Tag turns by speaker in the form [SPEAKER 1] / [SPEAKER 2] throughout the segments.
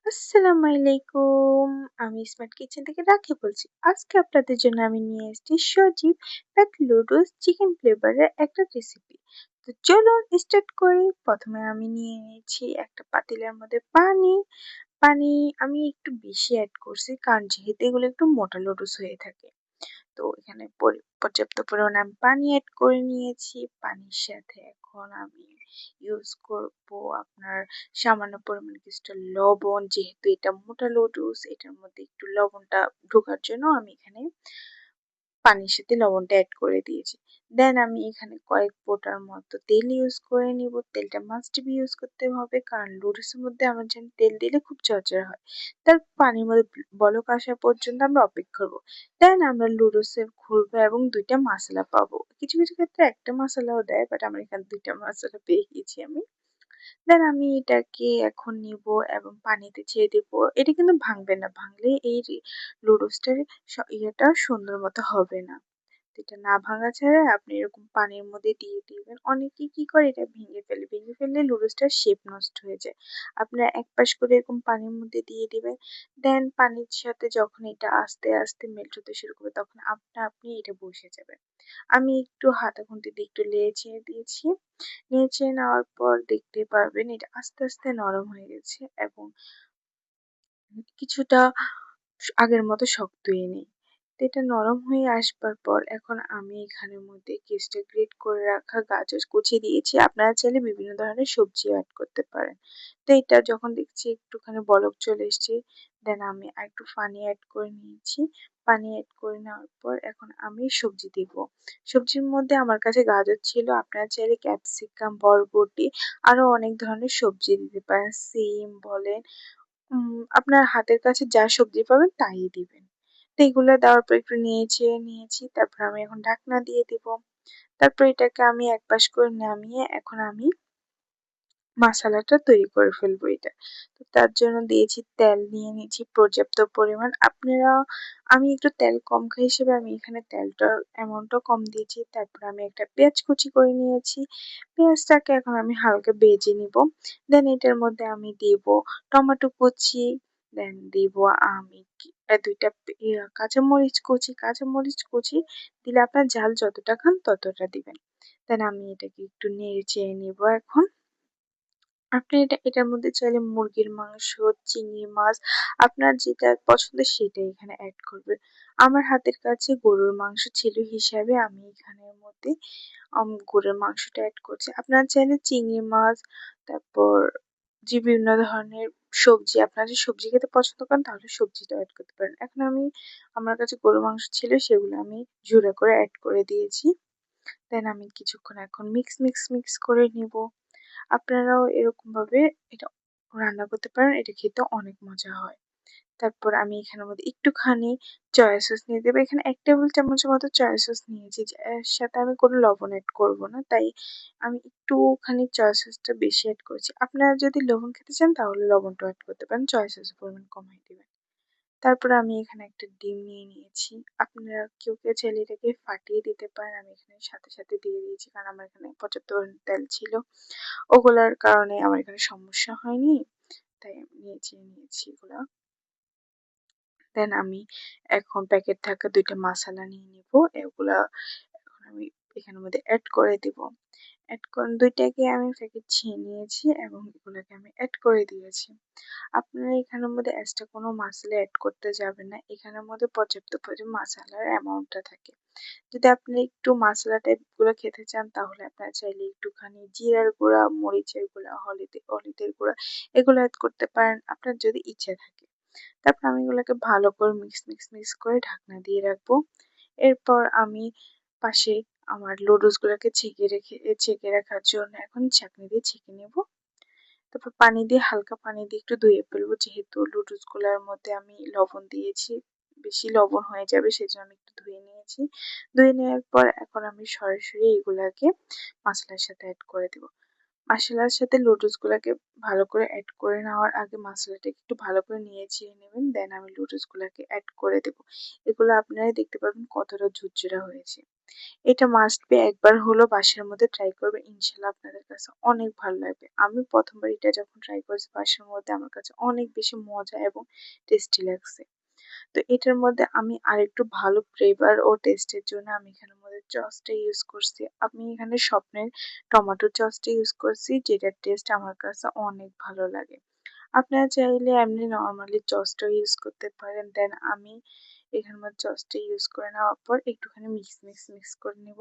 [SPEAKER 1] আসসালামু আলাইকুম। আমি স্মার্ট কিচেন থেকে রাখি বলছি। আজকে আপনাদের জন্য আমি নিয়ে এসেছি সজীব প্যাক লুডুস চিকেন ফ্লেভারের একটা রেসিপি। তো চলুন স্টার্ট করি। প্রথমে আমি নিয়ে নিয়েছি একটা পাতিলের মধ্যে পানি। পানি আমি একটু বেশি অ্যাড করছি কারণ যেহেতু এগুলো একটু মোটা লুডুস হয়ে থাকে। তো এখানে পর্যাপ্ত পরিমাণে আমি পানি অ্যাড করে নিয়েছি। পানির সাথে এখন আমি ইউজ করব আপনার সামান্য পরিমাণে কিছুটা লবণ, যেহেতু এটা মোটা লুডুস এটার মধ্যে একটু লবণটা ঢোকার জন্য আমি এখানে পানির সাথে লবণটা অ্যাড করে দিয়েছি। দেন আমি এখানে কয়েক ফোঁটার মতো তেল ইউজ করে নিব। তেলটা মাস্ট বি ইউজ করতে হবে কারণ লুডুসের মধ্যে আমার যেন তেল দিলে খুব ঝরঝরা হয়। তার পানির মধ্যে বলক আসা পর্যন্ত আমরা অপেক্ষা করব। দেন আমরা লুডুসে ঘুরবো এবং দুইটা মশলা পাবো। কিছু কিছু ক্ষেত্রে একটা মশলাও দেয়, বাট আমার এখানে দুইটা মশলা পেয়ে গেছি আমি। দেন আমি এটাকে এখন নিব এবং পানিতে ছেড়ে দিব। এটা কিন্তু ভাঙবে না, ভাঙলে এই লুডুসটার ইয়েটা সুন্দর মতো হবে না। এটা না ভাঙা ছাড়া আপনি এরকম পানির মধ্যে দিয়ে দিবেন। অনেকে কি করে এটা ভেঙে ফেলে, ভেঙে ফেললে লুডুসটার শেপ নষ্ট হয়ে যায়। আপনারা এক পাশ করে এরকম পানির মধ্যে দিয়ে দিবেন। দেন পানির সাথে যখন এটা আস্তে আস্তে মেল্ট হতে শুরু করবে তখন আপনা আপনি এটা বসে যাবে। আমি একটু হাতা খুন্তি দিয়ে একটু নেড়ে চেড়ে দিয়েছি। নেড়ে চেড়ে নেওয়ার পর দেখতে পারবেন এটা আস্তে আস্তে নরম হয়ে গেছে এবং কিছুটা আগের মতো শক্তই নেই। তো এটা নরম হয়ে আসবার পর এখন আমি এখানের মধ্যে কিছুটা গ্রেট করে রাখা গাজর কুচি দিয়েছি। আপনারা চাইলে বিভিন্ন ধরনের সবজি অ্যাড করতে পারেন। তো এটা যখন দেখছি একটুখানি বলক চলে এসছে, দেন আমি একটু পানি অ্যাড করে নিয়েছি। পানি অ্যাড করে নেওয়ার পর এখন আমি সবজি দিব। সবজির মধ্যে আমার কাছে গাজর ছিল, আপনারা চাইলে ক্যাপসিকাম, বরবটি আরো অনেক ধরনের সবজি দিতে পারেন। সিম বলেন, আপনার হাতের কাছে যা সবজি পাবেন তাই দিবেন। তো এগুলো দেওয়ার পর একটু নেড়ে নিয়েছি। তারপর আমি এখন ঢাকনা দিয়ে দিব। তারপর এটাকে আমি এক পাশ করে নামিয়ে এখন আমি মশলাটা তৈরি করে ফেলবো এটা। তো তার জন্য দিয়েছি তেল, নিয়ে নিয়েছি পর্যাপ্ত পরিমাণ। আপনারা, আমি একটু তেল কম খাই হিসেবে আমি এখানে তেলটার অ্যামাউন্টটাও কম দিয়েছি। তারপর আমি একটা পেঁয়াজ কুচি করে নিয়েছি। পেঁয়াজটাকে এখন আমি হালকা ভেজে নিব। দেন এটার মধ্যে আমি দিব টমেটো কুচি, দেন দিব আমি দুইটা কাঁচামরিচ কুচি। কাঁচামরিচ কুচি দিলে আপনার ঝাল যতটা খান ততটা দিবেন। দেন আমি এটাকে একটু নেড়ে চেড়ে নিব এখন। আপনি এটার মধ্যে চাইলে মুরগির মাংস, চিংড়ি মাছ, আপনার যেটা পছন্দ সেটাই এখানে অ্যাড করবেন। আমার হাতের কাছে গরুর মাংস ছিল হিসাবে আমি এখানের মধ্যে গরুর মাংসটা অ্যাড করছি। আপনারা চাইলে চিংড়ি মাছ, তারপর যে বিভিন্ন ধরনের সবজি, আপনারা যদি সবজি খেতে পছন্দ করেন তাহলে সবজিটাও অ্যাড করতে পারেন। এখন আমার কাছে গরুর মাংস ছিল সেগুলো আমি জুড়ে করে অ্যাড করে দিয়েছি। দেন আমি কিছুক্ষণ এখন মিক্স করে নিব। আপনারাও এরকমভাবে এটা রান্না করতে পারেন, এটা খেতে অনেক মজা হয়। তারপর আমি এখানের মধ্যে একটুখানি সয়া সস নিয়ে দেবো। এখানে ১ টেবিল চামচের মতো সয়া সস নিয়েছি। এর সাথে আমি কোনো লবণ এড করব না। তাই আমি একটুখানি সয়া সসটা বেশি এড করেছি। আপনারা যদি লবণ খেতে চান তাহলে লবণটাও এড করতে পারেন, সয়া সসের পরিমাণ কমায় দিবেন। তারপরে আমি এখানে একটা ডিম নিয়ে নিয়েছি। আপনারা কেউ চাইলে এটাকে ফাটিয়ে দিতে পারেন। আমি এখানে সাথে দিয়ে দিয়েছি কারণ আমার এখানে পর্যাপ্ত পরিমাণে তেল ছিল। ওগুলার কারণে আমার এখানে সমস্যা হয়নি। তাই আমি নিয়েছি এগুলা। দেন আমি এখন প্যাকেট থাকা ২ টা মশালা নিয়ে নিব। এগুলা এখন আমি এখানের মধ্যে এড করে দিব। এড করে ২ টাকে আমি প্যাকেট ছিঁড়ে নিয়েছি এবং এগুলাকে আমি এড করে দিয়েছি। আপনারা এখানের মধ্যে এক্সট্রা কোনো মশলা এড করতে যাবেন না। এখানের মধ্যে পর্যাপ্ত পরিমাণ মশলার অ্যামাউন্টটা থাকে। যদি আপনি একটু মশলা টাইপ গুলো খেতে চান তাহলে আপনারা চাইলে একটুখানি জিরার গুঁড়া, মরিচের গুঁড়া, হলুদের গুঁড়া এগুলো এড করতে পারেন আপনার যদি ইচ্ছে থাকে। তারপর আমি এগুলোকে ভালো করে মিক্স করে ঢাকনা দিয়ে রাখবো। এরপর আমি পাশে আমার লুডুস গুলোকে ছেঁকে রাখার জন্য এখন ছাঁকনি দিয়ে ছেঁকে নেব। তারপর হালকা পানি দিয়ে একটু ধুয়ে ফেলবো, যেহেতু লুডুস গুলার মধ্যে আমি লবণ দিয়েছি, বেশি লবণ হয়ে যাবে সেজন্য আমি একটু ধুয়ে নিয়েছি। ধুয়ে নেওয়ার পর এখন আমি সরাসরি এগুলাকে মশলার সাথে অ্যাড করে দেব। মশলার সাথে লুডুস গুলাকে ভালো করে অ্যাড করে নেওয়ার আগে মশলাটাকে একটু ভালো করে নেড়ে নেবেন। দেন আমি লুডুস গুলাকে অ্যাড করে দেব। এগুলো আপনারাই দেখতে পারবেন কতটা ঝুরঝুরা হয়েছে। এটা মাস্ট বি একবার হলো বাসার মধ্যে ট্রাই করবে, ইনশাল্লাহ আপনাদের কাছে অনেক ভালো লাগবে। আমি প্রথমবার এটা যখন ট্রাই করেছি বাসার মধ্যে আমার কাছে অনেক বেশি মজা এবং টেস্টি লাগছে। তো এটার মধ্যে আমি আরেকটু ভালো ফ্লেভার ও টেস্টের জন্য আমি এখানের মধ্যে সসটা ইউজ করছি। আমি এখানে স্বপ্নের টমেটো সসটা ইউজ করছি, যেটার টেস্ট আমার কাছে অনেক ভালো লাগে। আপনারা চাইলে এমনি নরমালি সসটাও ইউজ করতে পারেন। দেন আমি এখানের মধ্যে সসটা ইউজ করে নেওয়ার পর একটুখানি মিক্স করে নিব।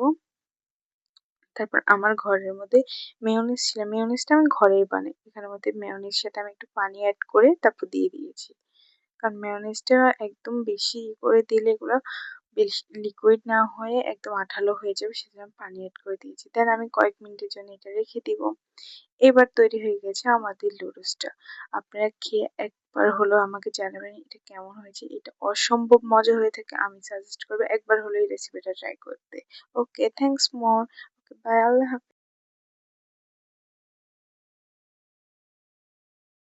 [SPEAKER 1] তারপর আমার ঘরের মধ্যে মেয়োনিজ ছিল, মেয়োনিজটা আমি ঘরেই বানাই। এখানের মধ্যে মেয়োনিজ সাথে আমি একটু পানি অ্যাড করে তারপর দিয়ে দিয়েছি, কারণ মেয়োনিজটা একদম বেশি করে দিলে এগুলো বেশি লিকুইড না হয়ে একদম আঠালো হয়ে যাবে, সেজন্য আমি পানি অ্যাড করে দিয়েছি। দেন আমি কয়েক মিনিটের জন্য এটা রেখে দিব। এবার তৈরি হয়ে গেছে আমাদের লুডুসটা। আপনারা খেয়ে একবার হলো আমাকে জানাবেন এটা কেমন হয়েছে। এটা অসম্ভব মজা হয়ে থাকে, আমি সাজেস্ট করবো একবার হলো এই রেসিপিটা ট্রাই করতে। ওকে, থ্যাংকস মোর। ওকে, বাই, আল্লাহ হাফেজ।